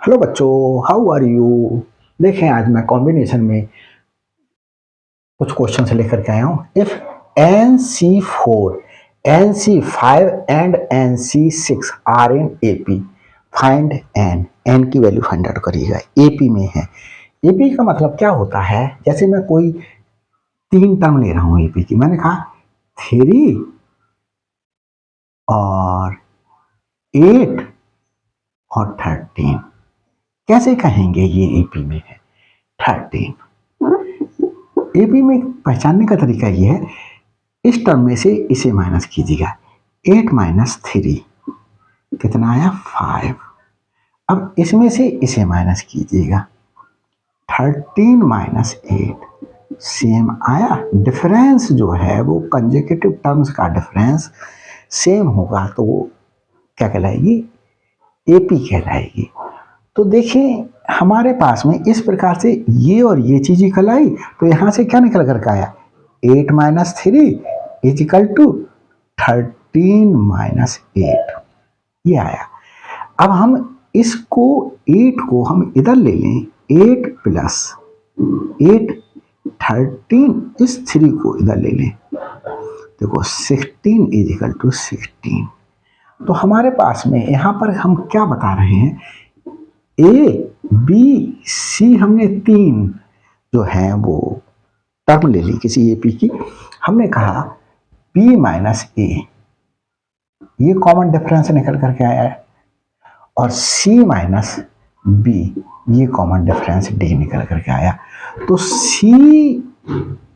Hello बच्चों, how are you. देखें, आज मैं कॉम्बिनेशन में कुछ क्वेश्चन से लेकर के आया हूँ। If NC4, NC5 and NC6 are in AP, find n की वैल्यू फाइंड आउट करिएगा। AP में है। AP का मतलब क्या होता है, जैसे मैं कोई तीन टर्म ले रहा हूँ AP की। मैंने कहा 3 और 8 और 13। कैसे कहेंगे ये AP में है 13। एपी में पहचानने का तरीका ये है, इस टर्म में से इसे माइनस कीजिएगा। 8 माइनस 3 कितना आया 5। अब इसमें से इसे माइनस कीजिएगा। 13 माइनस 8 सेम आया। डिफरेंस जो है वो कंजेक्यूटिव टर्म्स का डिफरेंस सेम होगा तो वो क्या कहलाएगी, एपी कहलाएगी। तो देखिए हमारे पास में इस प्रकार से ये और ये चीज निकल आई, तो यहां से क्या निकल करके आया 8 minus 3 is equal to 13 minus 8, ये आया। अब हम इसको 8 को हम इधर ले लें, 8 प्लस 8 13, इस 3 को इधर ले लें, देखो 16 इज इक्वल टू 16। तो हमारे पास में यहां पर हम क्या बता रहे हैं, ABC हमने तीन जो है वो टर्म ले ली किसी एपी की। हमने कहा B माइनस A, ये कॉमन डिफरेंस निकल करके आया है, और C माइनस B, ये कॉमन डिफरेंस D निकल करके आया। तो C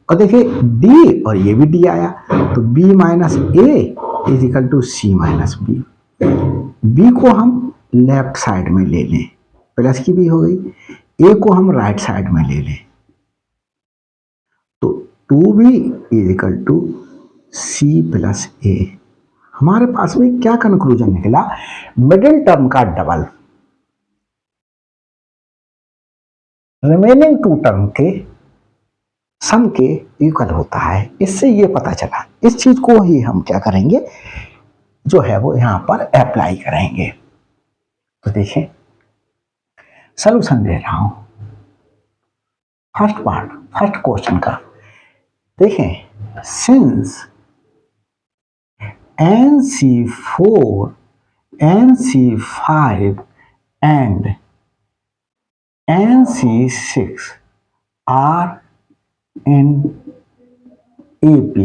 और देखिए D और ये भी D आया, तो B minus A is equal to C minus B। B को हम लेफ्ट साइड में ले लें, प्लस की भी हो गई। A को हम राइट साइड में ले लें, तो 2B is equal to C plus A। हमारे पास में क्या कंक्लूजन निकला, मिडिल टर्म का डबल रिमेनिंग टू टर्म के सम के इक्वल होता है। इससे ये पता चला। इस चीज को ही हम क्या करेंगे, जो है वो यहां पर अप्लाई करेंगे। तो देखें, सॉल्यूशन दे रहा हूं फर्स्ट पार्ट, फर्स्ट क्वेश्चन का। देखें, since NC4, NC5 and NC6 are in AP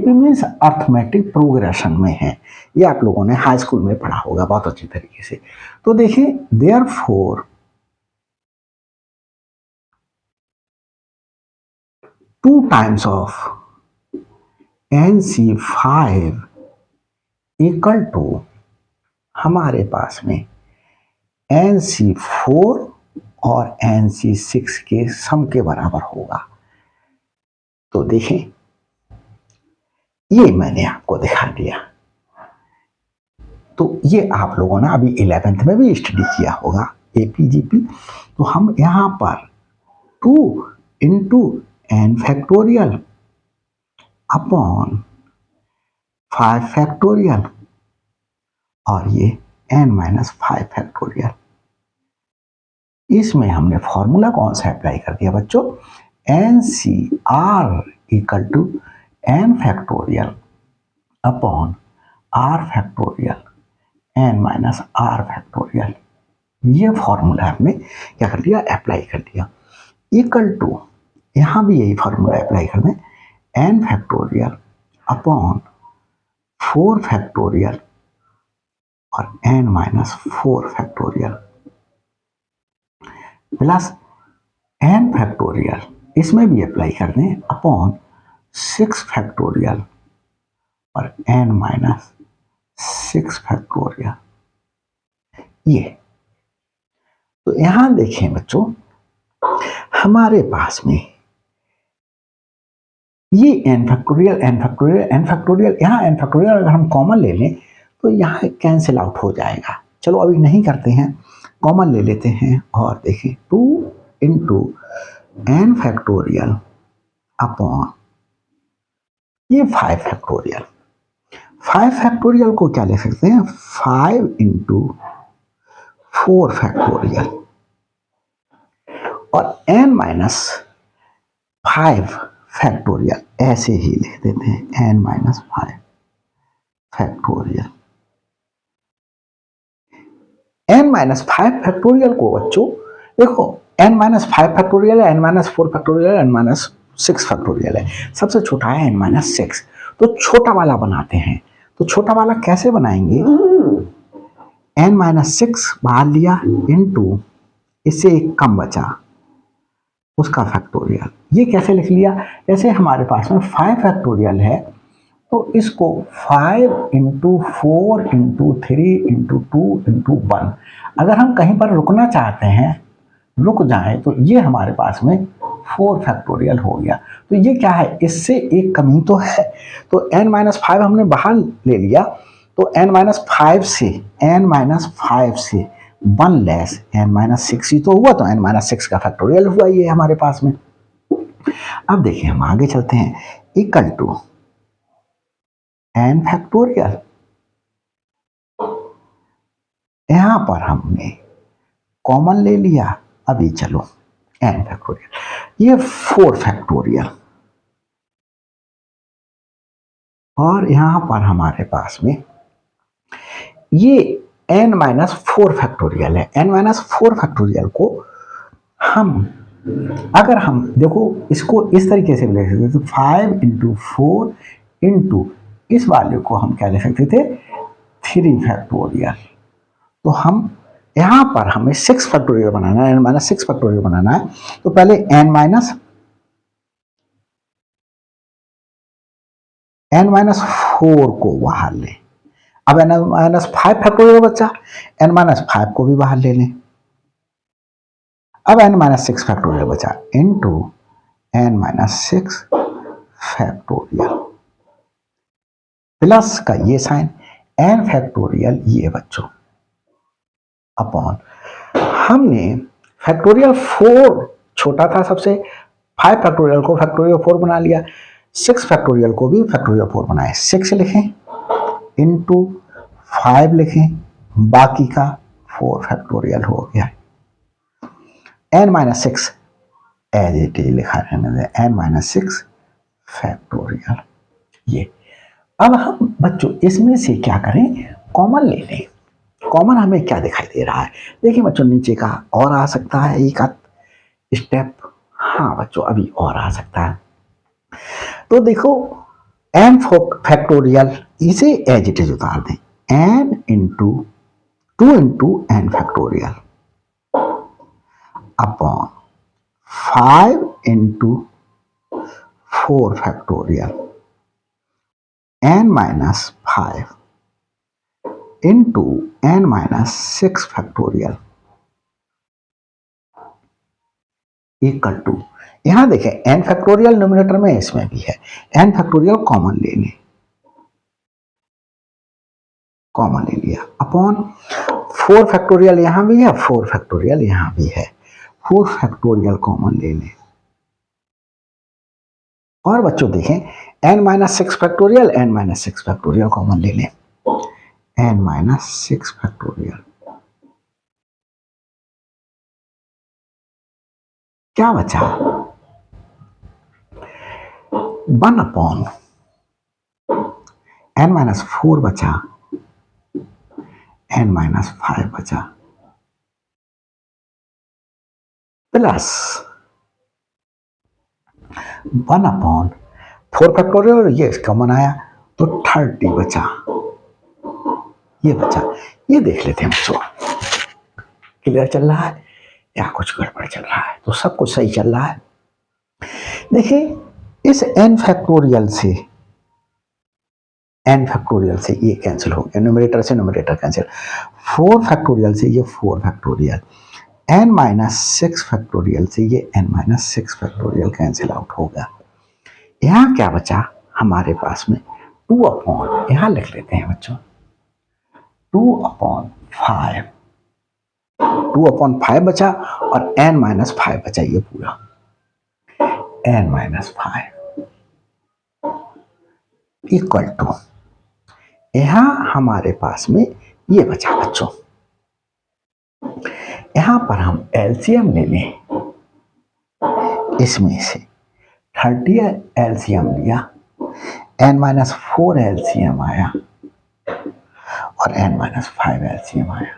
means arithmetic progression में है। ये आप लोगों ने हाई स्कूल में पढ़ा होगा बहुत अच्छी तरीके से। तो देखिए, therefore 2 times of NC5 equal to, हमारे पास में NC4 और NC6 के सम के बराबर होगा। तो देखें, ये मैंने आपको दिखा दिया। तो ये आप लोगों ने अभी 11th में भी स्टडी किया होगा APGP। तो हम यहां पर 2 into n factorial upon 5 factorial और ये n माइनस 5 फैक्टोरियल, इसमें हमने फॉर्मूला कौन सा अप्लाई कर दिया बच्चों, NCR equal to n factorial upon r factorial n minus r factorial. ये फॉर्मूला हमने क्या कर दिया, अप्लाई कर दिया। इक्वल टू, यहां भी यही फॉर्मूला अप्लाई कर दें, n फैक्टोरियल अपॉन 4 फैक्टोरियल और n minus 4 factorial plus n factorial, इसमें भी अप्लाई कर दें, अपॉन 6 फैक्टोरियल और n माइनस 6 फैक्टोरियल। ये तो यहां देखें बच्चों, हमारे पास में ये n factorial n factorial n factorial, यहाँ n फैक्टोरियल अगर हम कॉमन ले लें तो यहाँ कैंसिल आउट हो जाएगा। चलो अभी नहीं करते हैं, कॉमन ले लेते हैं और देखें 2 इंटू n फैक्टोरियल अपॉन ये 5 फैक्टोरियल। 5 फैक्टोरियल को क्या लिख सकते हैं, 5 इंटू 4 फैक्टोरियल। और n-5 फैक्टोरियल ऐसे ही लिख देते हैं, n-5 फैक्टोरियल। n-5 फैक्टोरियल को बच्चों देखो, n-5 फैक्टोरियल है, n-4 फैक्टोरियल है, n-6 फैक्टोरियल है, सबसे छोटा है n-6। तो छोटा वाला बनाते हैं। तो छोटा वाला कैसे बनाएंगे, n-6 बाहर लिया इनटू, इससे एक कम बचा उसका फैक्टोरियल। ये कैसे लिख लिया, जैसे हमारे पास में 5 फैक्टोरियल है तो इसको 5 इंटू 4 इंटू 3 इंटू 2 इंटू 1, अगर हम कहीं पर रुकना चाहते हैं, रुक जाए, तो ये हमारे पास में 4 फैक्टोरियल हो गया। तो ये क्या है, इससे एक कमी तो है, तो n-5 हमने बाहर ले लिया, तो n-5 से 1 लेस n-6 ही तो हुआ, तो n-6 का फैक्टोरियल हुआ ये हमारे पास में। अब देखिए हम आगे चलते हैं, इक्वल टू n फैक्टोरियल, यहां पर हमने कॉमन ले लिया, अभी चलो n फैक्टोरियल, ये 4 फैक्टोरियल, और यहां पर हमारे पास में ये n-4 फैक्टोरियल है। n-4 फैक्टोरियल को हम, अगर हम देखो इसको इस तरीके से लिख सकते थे, 5 इंटू 4 इंटू इस वाले को हम क्या लिख सकते थे, 3 फैक्टोरियल। तो हम यहां पर हमें 6 फैक्टोरियल बनाना है, n-6 फैक्टोरियल बनाना है, तो पहले n-4 को बाहर लें। अब n-5 फैक्टोरियल बचा, n-5 को भी बाहर ले लें। अब n-6 फैक्टोरियल बचा इनटू n-6 फैक्टोरियल, प्लस का ये साइन n फैक्टोरियल ये बच्चों, अपॉन, हमने फैक्टोरियल 4 छोटा था सबसे, 5 फैक्टोरियल को फैक्टोरियल 4 बना लिया, 6 फैक्टोरियल को भी फैक्टोरियल 4 बनाए, 6 लिखें इनटू 5 लिखें, बाकी का 4 फैक्टोरियल हो गया। n-6 एज इट इज लिखा रहने दें, n-6 फैक्टोरियल। ये अब हम बच्चों इसमें से क्या करें, कॉमन ले लें। कॉमन हमें क्या दिखाई दे रहा है, देखिए बच्चों नीचे का और आ सकता है एक स्टेप, हाँ बच्चों अभी और आ सकता है। तो देखो n फैक्टोरियल, इसे एज इट इज उतार दें, n into 2 into n factorial upon 5 into 4 factorial n-5 into n-6 factorial equal to, यहां देखें n फैक्टोरियल न्यूमरेटर में इसमें भी है, n फैक्टोरियल कॉमन ले लें, कॉमन ले लिया, अपॉन 4 फैक्टोरियल यहां भी है, 4 फैक्टोरियल यहां भी है, 4 फैक्टोरियल कॉमन ले लें। और बच्चों देखें n-6 factorial, n-6 factorial common ले लें, n-6 फैक्टोरियल, क्या बचा, 1 अपॉन n-4 बचा, n-5 बचा, प्लस 1 अपॉन 4 फैक्टोरियल, ये कॉमन आया तो 30 बचा, ये बचा। ये देख लेते हैं बच्चों, क्लियर चल रहा है या कुछ गड़बड़ चल रहा है, तो सब कुछ सही चल रहा है। देखिए इस n फैक्टोरियल से ये कैंसिल हो गया, न्यूमरेटर से न्यूमरेटर कैंसिल, 4 फैक्टोरियल से ये 4 फैक्टोरियल, n-6 फैक्टोरियल से ये n-6 फैक्टोरियल कैंसिल आउट हो गया। यहां क्या बचा हमारे पास में, 2 अपॉन, यहां लिख लेते हैं बच्चों 2 अपॉन 5, 2 अपॉन 5 बचा और n-5 बचा, ये पूरा n-5 इक्वल टू, यहां हमारे पास में ये बचा बच्चों, यहां पर हम एलसीएम ले लें, इसमें से 30 एलसीएम लिया, n-4 एलसीएम आया और n-5 एलसीएम आया।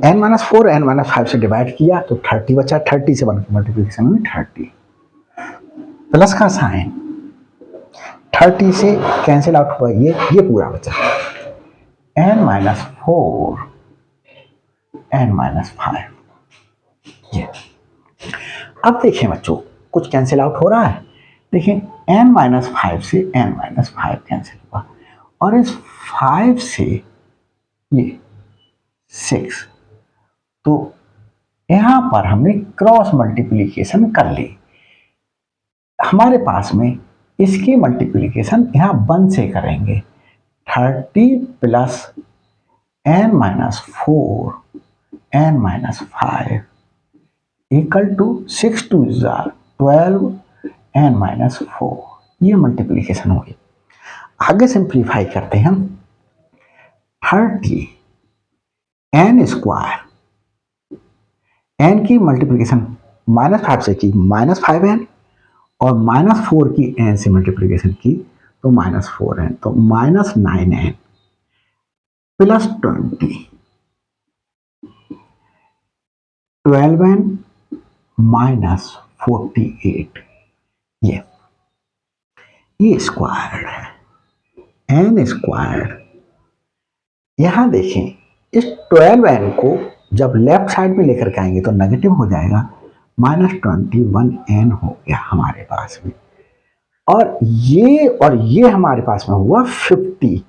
n-4 n-5 से डिवाइड किया तो 30 बचा, 30 से 1 की मल्टीप्लिकेशन में 30, प्लस का साइन 30 से कैंसिल आउट हुआ, ये पूरा बचा, n-4 n-5 ये। अब देखें बच्चों, कुछ कैंसिल आउट हो रहा है, देखें n-5 से n-5 कैंसिल हुआ और इस 5 से ये 6, तो यहां पर हमने क्रॉस मल्टीप्लिकेशन कर ली। हमारे पास में इसकी मल्टीप्लिकेशन यहां 1 से करेंगे, 30 plus n-4 n-5 equal to 6 2 12 n-4, ये मल्टीप्लिकेशन हो गई। आगे सिंप्लीफाई करते हैं हम, 30 n स्क्वायर, n की मल्टीप्लिकेशन -5 से की -5n और -4 की n से मल्टीप्लिकेशन की तो -4n, तो -9n प्लस 20 12n -48, ये स्क्वायर है n स्क्वायर। यहां देखें, इस 12n को जब लेफ्ट साइड में लेकर के आएंगे तो नेगेटिव हो जाएगा, -21n हो गया हमारे पास में, और ये हमारे पास में हुआ 50,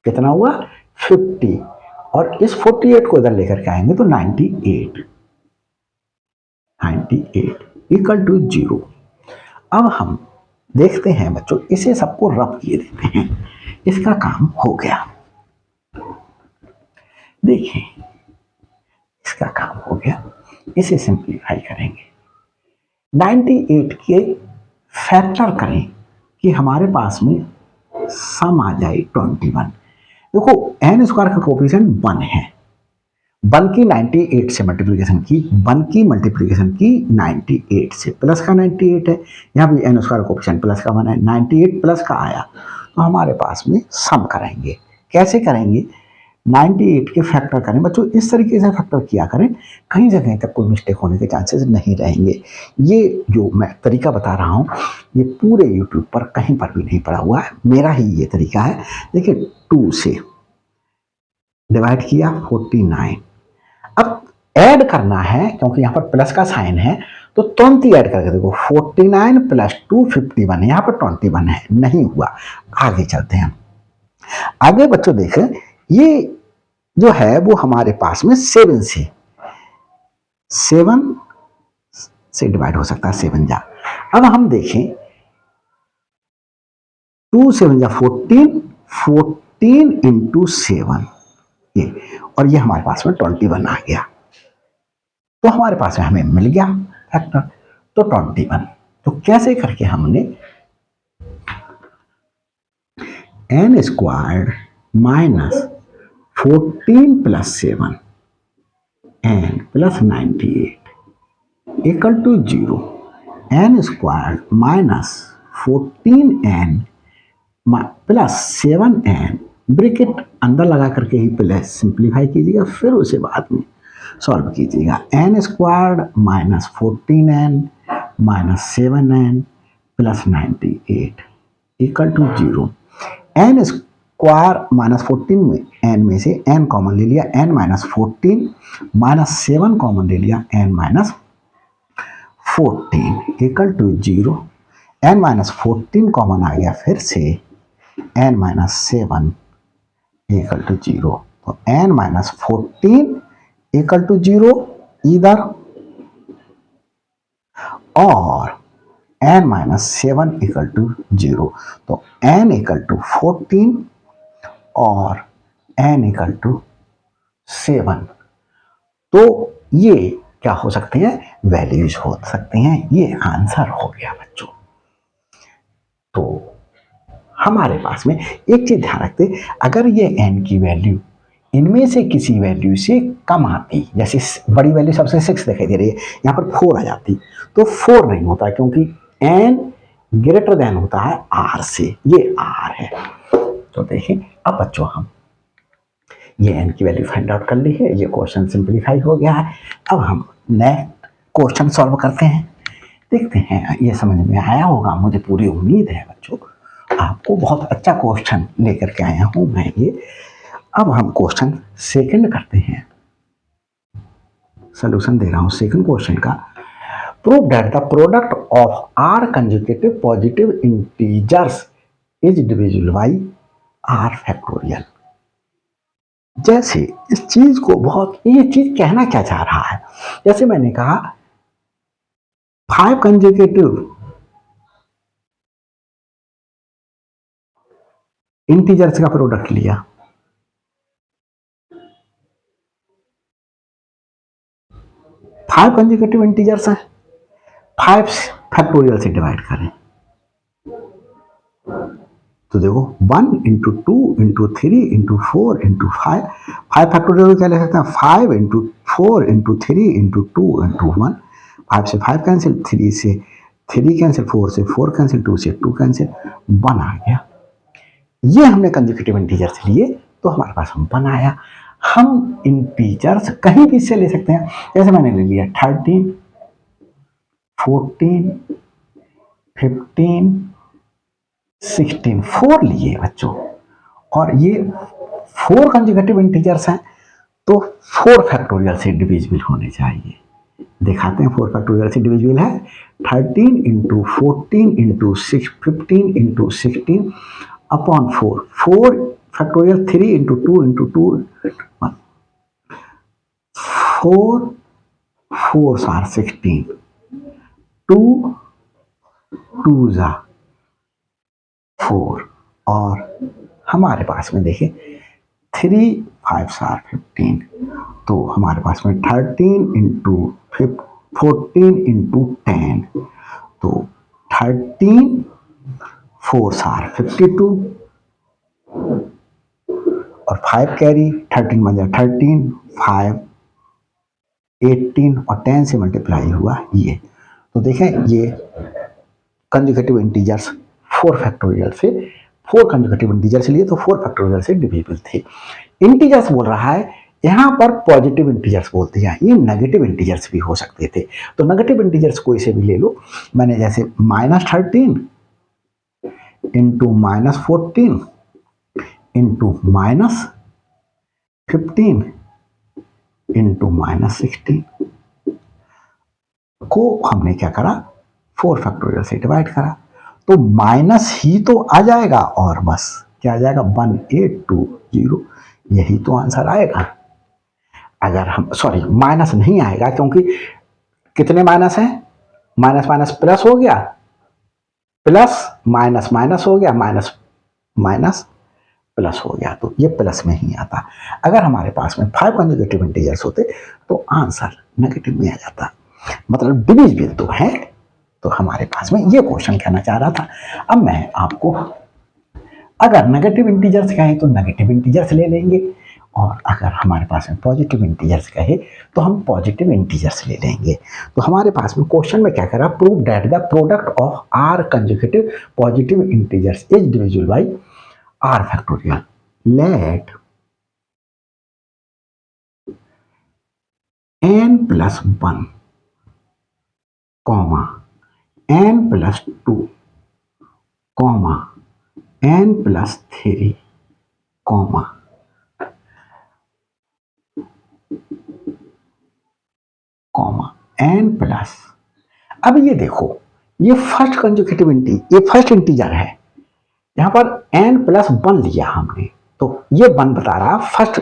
कितना हुआ 50, और इस 48 को इधर लेकर के आएंगे तो 98 इक्वल टू 0। अब हम देखते हैं बच्चों, इसे सबको रब किए देते हैं, इसका काम हो गया। देखिए इसका काम हो गया, इसे सिंप्लीफाई करेंगे, 98 के फैक्टर करें कि हमारे पास में सम आ जाए 21। देखो n स्क्वायर का कोफिशिएंट 1 है, 1 की 98 से मल्टीप्लिकेशन की, 1 की मल्टीप्लिकेशन की 98 से, प्लस का 98 है, यहाँ भी n स्क्वायर कोफिशिएंट प्लस का 1 है, 98 प्लस का आया, तो हमारे पास में सम करेंगे। कैसे करेंगे, 98 के फैक्टर करें बच्चों, इस तरीके से फैक्टर किया करें, कहीं जगह तक कोई मिस्टेक होने के चांसेस नहीं रहेंगे। ये जो मैं तरीका बता रहा हूँ ये पूरे यूट्यूब पर कहीं पर भी नहीं पड़ा हुआ है, मेरा ही ये तरीका है। देखिए 2 से डिवाइड किया 49, अब ऐड करना है क्योंकि यहाँ पर प्लस का साइन है तो 20 ऐड करके देखो, 49 प्लस 2 51, यहाँ पर 21 है, नहीं हुआ। आगे चलते हैं, आगे बच्चों देखें, ये जो है वो हमारे पास में 7 से डिवाइड हो सकता है, 7 जा। अब हम देखें 2 7 जा 14, 14 इंटू 7 ये, और ये हमारे पास में 21 आ गया, तो हमारे पास में हमें मिल गया फैक्टर, तो 21। तो कैसे करके हमने n square -14 plus 7 n plus 98 equal to 0, n square -14n plus 7n, bracket अंदर लगा करके ही पहले सिंप्लीफाई कीजिएगा, फिर उसे बाद में सॉल्व कीजिएगा। n square -14n -7n plus 98 equal to 0, n square -14 में n में से n कॉमन ले लिया, n -14 -7 कॉमन ले लिया, n -14 equal to 0, n -14 common आ गया फिर से, n -7 इक्वल टू 0, तो n -14 इक्वल टू 0 इधर, और n -7 इक्वल टू 0, तो n इक्वल टू 14 और n इक्वल टू 7, तो ये क्या हो सकते हैं, वैल्यूज हो सकते हैं। ये आंसर हो गया बच्चों। तो हमारे पास में एक चीज ध्यान रखते, अगर ये n की वैल्यू इनमें से किसी वैल्यू से कम आती, जैसे बड़ी वैल्यू सबसे 6 दिखाई दे रही है, यहाँ पर 4 आ जाती, तो 4 नहीं होता क्योंकि n ग्रेटर देन होता है r से, ये r है। तो देखिए अब बच्चों हम ये n की वैल्यू फाइंड आउट कर ली है, ये क्वेश्चन सिंप्लीफाई हो गया है। अब हम नेक्स्ट क्वेश्चन सॉल्व करते हैं, देखते हैं ये समझ में आया होगा, मुझे पूरी उम्मीद है बच्चों आपको बहुत अच्छा क्वेश्चन लेकर के आया हूं मैं ये। अब हम क्वेश्चन सेकंड करते हैं, सॉल्यूशन दे रहा हूं सेकंड क्वेश्चन का। Prove that the product of r conjugative positive integers is divisible by r factorial. जैसे इस चीज को बहुत, ये चीज कहना क्या चाह रहा है, जैसे मैंने कहा 5 कंजुगेटिव इंटीजर्स का प्रोडक्ट लिया, 5 कंजुगेटिव इंटीजर्स है, 5 फैक्टोरियल से डिवाइड करें तो देखो 1 into 2 into 3 into 4 into 5, 5 factorial क्या ले सकते हैं, 5 इंटू 4 इंटू 3 इंटू 2 इंटू 1, 5 से 5 कैंसिल, 3 से 3 कैंसिल, 4 से 4 कैंसिल, 2 से 2 कैंसिल, 1 आ गया। ये हमने कंसेक्यूटिव इंटीजर्स लिए तो हमारे पास 1 आया। हम इंटीजर्स कहीं भी से ले सकते हैं, जैसे मैंने ले लिया 13, 14, 15, 16, 4 लिए बच्चों, और ये 4 कंसेक्यूटिव इंटीजर्स हैं तो 4 फैक्टोरियल से डिविजिबल होने चाहिए। दिखाते हैं 4 फैक्टोरियल से डिविजिबल है, 13 into 14 into 6 15 into 16 upon 4, 4 factorial 3 into 2 into 2 1, 4 4s are 16, 2 2s are 4, और हमारे पास में देखिए 3 5s are 15, तो हमारे पास में 13 इंटू 14 इंटू 10, तो 13 4s are 52, और 5 कैरी, 13 बन 13, 5 18 और 10 से मल्टीप्लाई हुआ ये। तो देखें ये कंजुगेटिव इंटीजर्स 4 फैक्टोरियल से, 4 कंजुगेटिव इंटीजर्स लिए तो 4 फैक्टोरियल से डिविजिबल थे। इंटीजर्स बोल रहा है, यहाँ पर पॉजिटिव इंटीजर्स बोलते हैं, ये नेगेटिव इंटीजर्स भी हो सकते थे, तो नेगेटिव इंटीजर्स कोई से भी ले लो। मैंने जैसे -13 इंटू -14 इंटू -15 इंटू -16 को हमने क्या करा, 4 फैक्टोरियल से डिवाइड करा, तो माइनस ही तो आ जाएगा और बस क्या आ जाएगा 1820, यही तो आंसर आएगा। अगर हम सॉरी माइनस नहीं आएगा क्योंकि कितने माइनस हैं, माइनस माइनस प्लस हो गया, प्लस माइनस माइनस हो गया, माइनस माइनस प्लस हो गया, तो ये प्लस में ही आता। अगर हमारे पास में 5 कंजुगेटिव इंटीजर्स होते तो आंसर नेगेटिव में आ जाता, मतलब डिविजिबल तो है। तो हमारे पास में ये क्वेश्चन कहना चाह रहा था। अब मैं आपको अगर नेगेटिव इंटीजर्स कहे तो नेगेटिव इंटीजर्स ले लेंगे, और अगर हमारे पास में पॉजिटिव इंटीजर्स कहे तो हम पॉजिटिव इंटीजर्स ले लेंगे। तो हमारे पास में क्वेश्चन में क्या करा, prove that the product of r conjugative positive integers is divisible by r factorial. Let n plus 1 comma n plus 2 comma n plus 3 comma comma n plus, अब ये देखो ये फर्स्ट कंजुगेटिव ये फर्स्ट इंटीजर है, यहां पर n plus 1 लिया हमने, तो ये 1 बता रहा फर्स्ट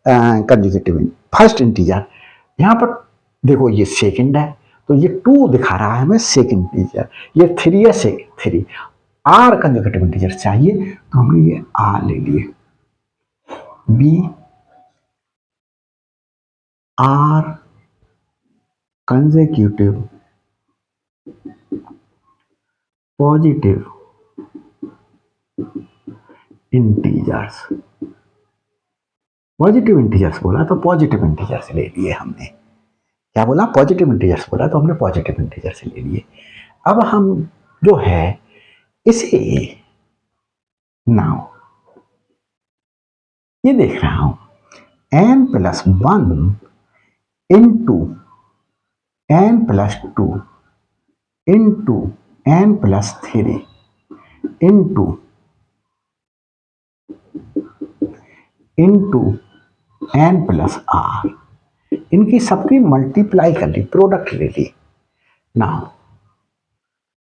कंजुगेटिव फर्स्ट इंटीजर। यहां पर देखो ये सेकंड है तो ये 2 दिखा रहा है हमें सेकंड इंटीजर, ये 3 है से 3, आर कंजुगेटिव इंटीजर चाहिए तो हमने ये आर ले लिए, be r consecutive positive integers positive integers बोला तो पॉजिटिव इंटीजर्स ले लिए हमने। क्या बोला? पॉजिटिव इंटीजर्स बोला तो हमने पॉजिटिव इंटीजर्स ले लिए। अब हम जो है इसे नाउ ये देख रहा हूं n+1 into n+2 into n+3 into n+r, इनकी सबकी मल्टीप्लाई कर ली, प्रोडक्ट ले ली। नाउ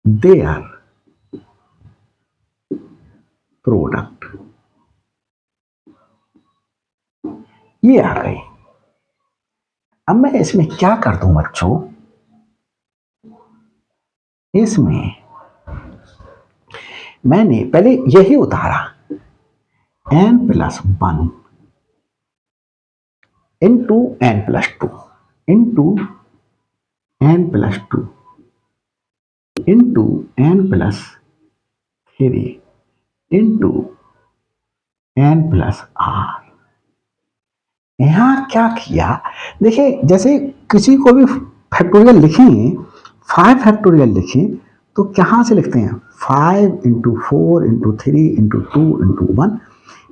देयर प्रोडक्ट ये आ गई। अब मैं इसमें क्या कर दूं बच्चों, इसमें मैंने पहले यही उतारा n+1 into n+2 into n+2 into n+3 into n+r। यहां क्या किया, देखिए जैसे किसी को भी फैक्टोरियल लिखेंगे, 5 फैक्टोरियल लिखें तो कहां से लिखते हैं? 5 इंटू 4 इंटू 3 इंटू 2 इंटू 1।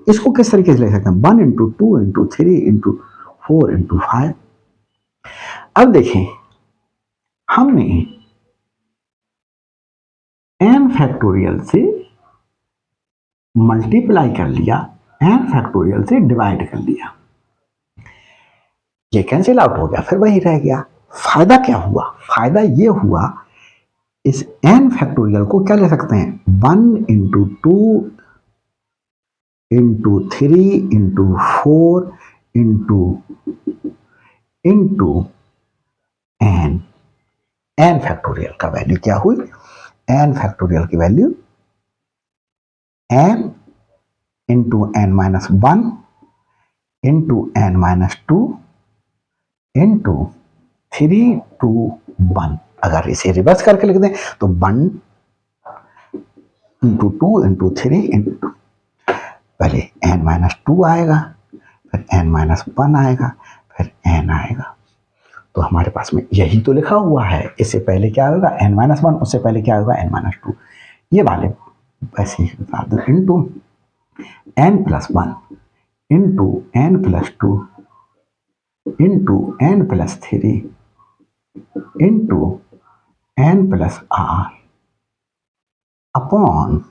इसको किस तरीके से लिख सकते हैं? 1 इंटू 2 इंटू 3 इंटू 4 इंटू 5। अब देखें हमने n फैक्टोरियल से मल्टीप्लाई कर लिया, n फैक्टोरियल से डिवाइड कर लिया, ये कैंसिल आउट हो गया, फिर वही रह गया। फायदा क्या हुआ? फायदा ये हुआ, इस n फैक्टोरियल को क्या ले सकते हैं? 1 into 2 into 3 into 4 into n। n factorial का वैल्यू क्या हुई? n फैक्टोरियल की value n into n-1 into n-2 into 3 to 1। अगर इसे रिवर्स करके लिख दें तो 1 इंटू 2 इंटू 3 इंटू, पहले n-2 आएगा, फिर n-1 आएगा, फिर n आएगा। तो हमारे पास में यही तो लिखा हुआ है। इससे पहले क्या होगा? n-1, उससे पहले क्या होगा? n-2। ये वाले वैसे ही बता दो, into n+1 into n+2 into n+3 into n+r upon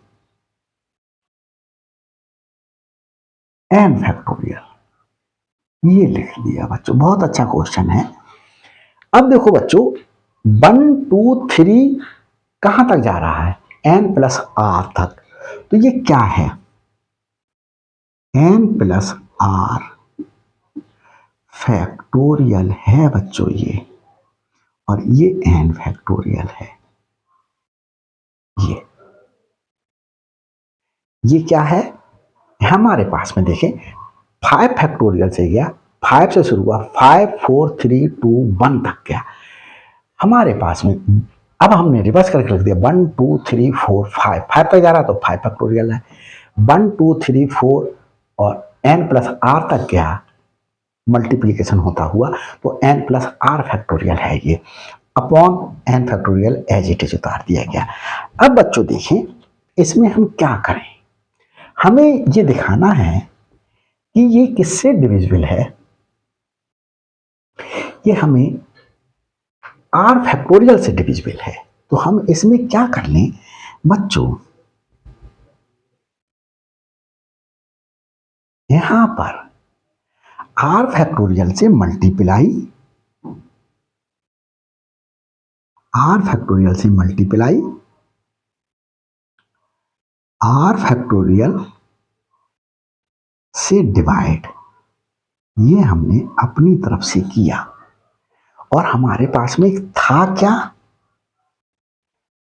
n factorial. ये लिख दिया बच्चों, बहुत अच्छा क्वेश्चन है। अब देखो बच्चों 1 2 3 कहां तक जा रहा है? n+r तक। तो ये क्या है? n+r फैक्टोरियल है बच्चों ये, और ये n फैक्टोरियल है। ये क्या है हमारे पास में? देखें 5 फैक्टोरियल से गया, 5 से शुरू हुआ, 5 4 3 2 1 तक गया हमारे पास में। अब हमने रिवर्स करके लिख दिया 1 2 3 4 5 5 तक जा रहा तो 5 फैक्टोरियल है। 1 2 3 4 और n+r तक गया, मल्टीप्लीकेशन होता हुआ, तो n+r फैक्टोरियल है ये, upon n factorial as it is उतार दिया गया। अब बच्चों देखें इसमें हम क्या करें, हमें ये दिखाना है कि ये किससे डिविजिबल है। ये हमें r फैक्टोरियल से डिविजिबल है। तो हम इसमें क्या कर लें बच्चों, यहां पर r फैक्टोरियल से मल्टीप्लाई, r फैक्टोरियल से मल्टीप्लाई, r फैक्टोरियल से डिवाइड, ये हमने अपनी तरफ से किया। और हमारे पास में था क्या?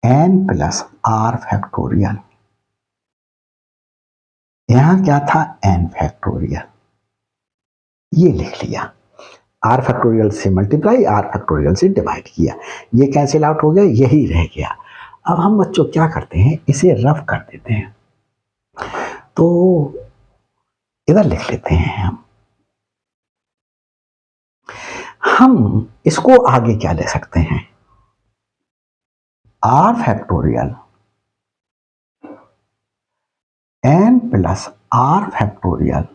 n+r factorial. यहां क्या था? n factorial. ये लिख लिया, r फैक्टोरियल से मल्टीप्लाई, r फैक्टोरियल से डिवाइड किया, ये कैंसिल आउट हो गया, यही रह गया। अब हम बच्चों क्या करते हैं, इसे रफ कर देते हैं। तो इधर लिख लेते हैं हम हम इसको आगे क्या ले सकते हैं, r factorial n plus r factorial,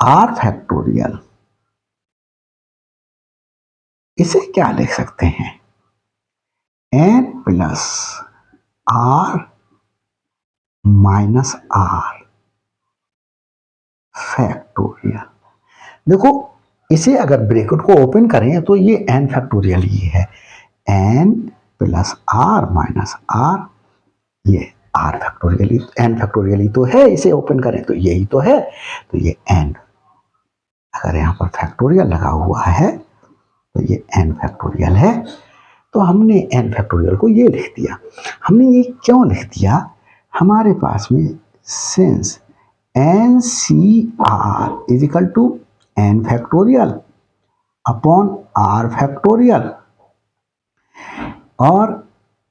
r factorial इसे क्या लिख सकते हैं, n plus r minus r factorial. देखो इसे अगर ब्रैकेट को ओपन करें तो ये एन फैक्टोरियल ही है, n plus r minus r, ये आर फैक्टोरियल, एन फैक्टोरियल ही तो है, इसे ओपन करें तो यही तो है, तो ये एन, अगर यहाँ पर फैक्टोरियल लगा हुआ है तो ये एन फैक्टोरियल है। तो हमने एन फैक्टोरियल को ये लिख दिया। हमने ये क्यों लिख दिया, हमारे पास में since n C r is equal to n factorial upon r factorial और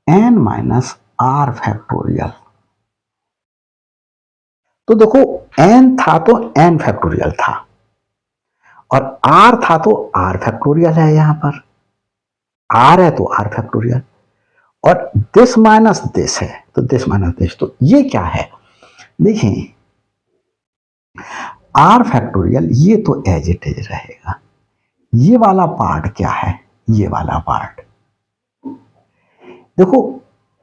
एन माइनस आर फैक्टोरियल। तो देखो एन था तो एन फैक्टोरियल था और आर था तो आर फैक्टोरियल है, यहां पर आर है तो आर फैक्टोरियल, और दिस माइनस दिस है तो दिस माइनस दिस, तो ये क्या है, देखिए आर फैक्टोरियल ये तो एज इट इज रहेगा, ये वाला पार्ट क्या है, ये वाला पार्ट देखो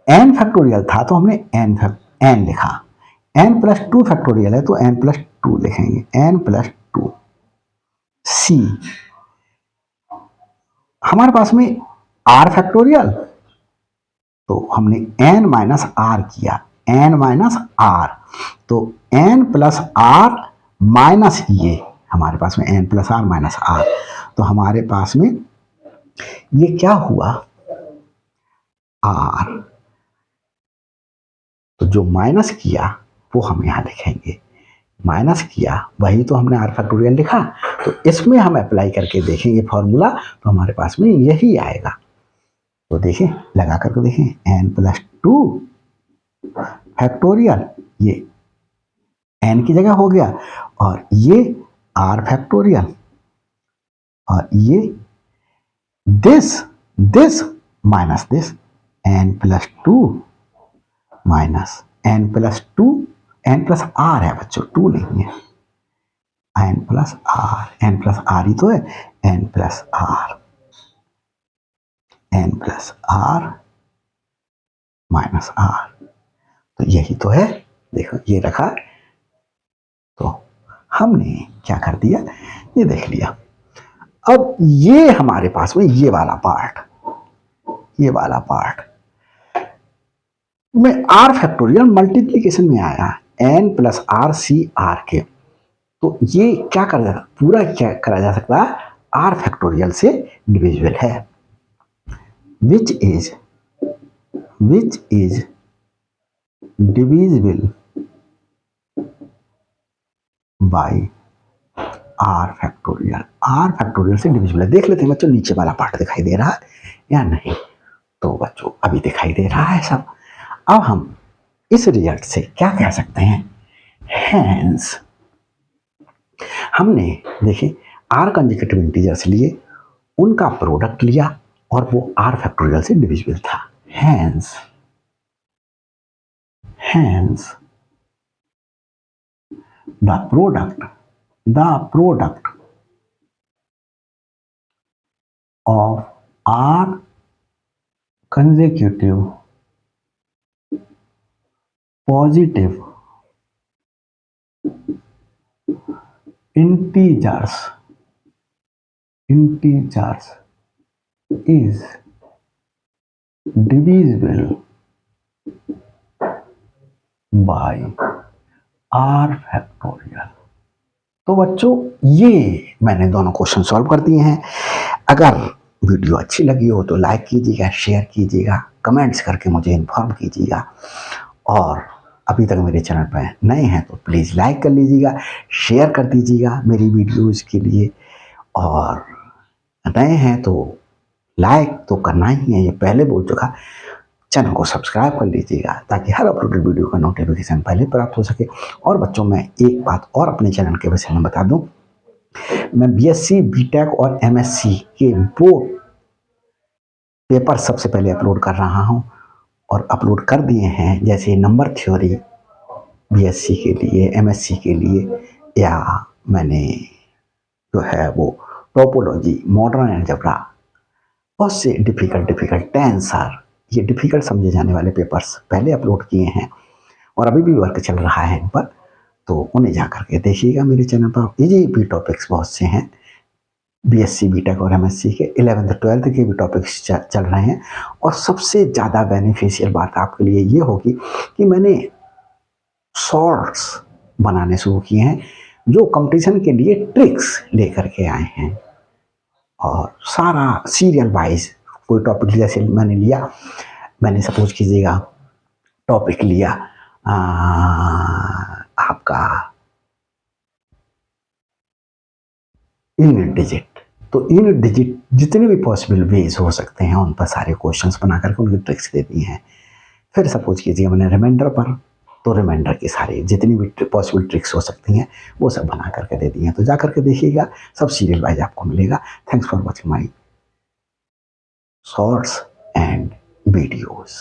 एन फैक्टोरियल था तो हमने एन लिखा, एन प्लस टू फैक्टोरियल है तो एन प्लस टू लिखेंगे, एन प्लस टू सी, हमारे पास में आर फैक्टोरियल तो हमने एन माइनस आर किया, एन माइनस आर, तो एन प्लस आर माइनस ये, हमारे पास में n plus r minus r, तो हमारे पास में ये क्या हुआ आर, तो जो माइनस किया वो हम यहां लिखेंगे, माइनस किया वही तो हमने आर फैक्टोरियल लिखा, तो इसमें हम अप्लाई करके देखेंगे फॉर्मूला, तो हमारे पास में यही आएगा। तो देखें लगा करके देखें, एन प्लस टू फैक्टोरियल, ये एन की जगह हो गया और ये आर फैक्टोरियल और ये this minus this, n plus two minus n plus two, n plus r है बच्चों, टू नहीं है, एन प्लस आर ही तो है, n plus r minus r, तो यही तो है, देखो ये रखा, तो हमने क्या कर दिया, ये देख लिया। अब ये हमारे पास में ये वाला पार्ट में आर फैक्टोरियल मल्टीप्लीकेशन में आया, n plus r C r के, तो ये क्या करा, पूरा क्या करा जा सकता है, आर फैक्टोरियल से डिविजिबल है, which is divisible by r factorial से डिविजिबल है। देख लेते हैं बच्चों नीचे वाला पार्ट दिखाई दे रहा है या नहीं, तो बच्चों अभी दिखाई दे रहा है सब। अब हम इस रिजल्ट से क्या कह सकते हैं, हेंस हमने देखें आर कंसेक्यूटिव इंटीजर्स लिए, उनका प्रोडक्ट लिया और वो आर फैक्टोरियल से डिविजिबल था, hence the product of R consecutive positive integers is divisible by R factorial. तो बच्चों ये मैंने दोनों क्वेश्चन सॉल्व कर दिए हैं। अगर वीडियो अच्छी लगी हो तो लाइक कीजिएगा, शेयर कीजिएगा, कमेंट्स करके मुझे इन्फॉर्म कीजिएगा, और अभी तक मेरे चैनल पर नए हैं तो प्लीज़ लाइक कर लीजिएगा, शेयर कर दीजिएगा मेरी वीडियोज़ के लिए, और नए हैं तो लाइक तो करना ही है, ये पहले बोल चुका, चैनल को सब्सक्राइब कर लीजिएगा ताकि हर अपलोडेड वीडियो का नोटिफिकेशन पहले प्राप्त हो सके। और बच्चों मैं एक बात और अपने चैनल के विषय में बता दूं, मैं बीएससी, बीटेक और एमएससी के वो पेपर सबसे पहले अपलोड कर रहा हूँ और अपलोड कर दिए हैं, जैसे नंबर थ्योरी बीएससी के लिए, एमएससी के लिए, या मैंने जो है वो टोपोलॉजी, मॉडर्न अलजेब्रा, बहुत से डिफ़िकल्ट टेंसर, ये डिफ़िकल्ट समझे जाने वाले पेपर्स पहले अपलोड किए हैं और अभी भी वर्क चल रहा है इन पर, तो उन्हें जा कर के देखिएगा मेरे चैनल पर। ये भी टॉपिक्स बहुत से हैं, बीएससी, बीटेक और एमएससी के 11th-12th के भी टॉपिक्स चल रहे हैं। और सबसे ज़्यादा बेनिफिशियल बात आपके लिए ये होगी कि मैंने शॉर्ट्स बनाने शुरू किए हैं, जो कंपटीशन के लिए ट्रिक्स लेकर के आए हैं, और सारा सीरियल वाइज कोई टॉपिक जैसे मैंने लिया, मैंने सपोज कीजिएगा टॉपिक लिया आपका यूनिट डिजिट, तो यूनिट डिजिट जितने भी पॉसिबल वेज हो सकते हैं उन पर सारे क्वेश्चंस बना करके उनकी ट्रिक्स दे दी हैं। फिर सपोज कीजिए मैंने रिमाइंडर पर, तो रिमाइंडर की सारी जितनी भी पॉसिबल ट्रिक्स हो सकती हैं वो सब बना करके दे दी हैं, तो जा करके देखिएगा, सब सीरियल वाइज आपको मिलेगा। Thanks for watching my shorts and videos.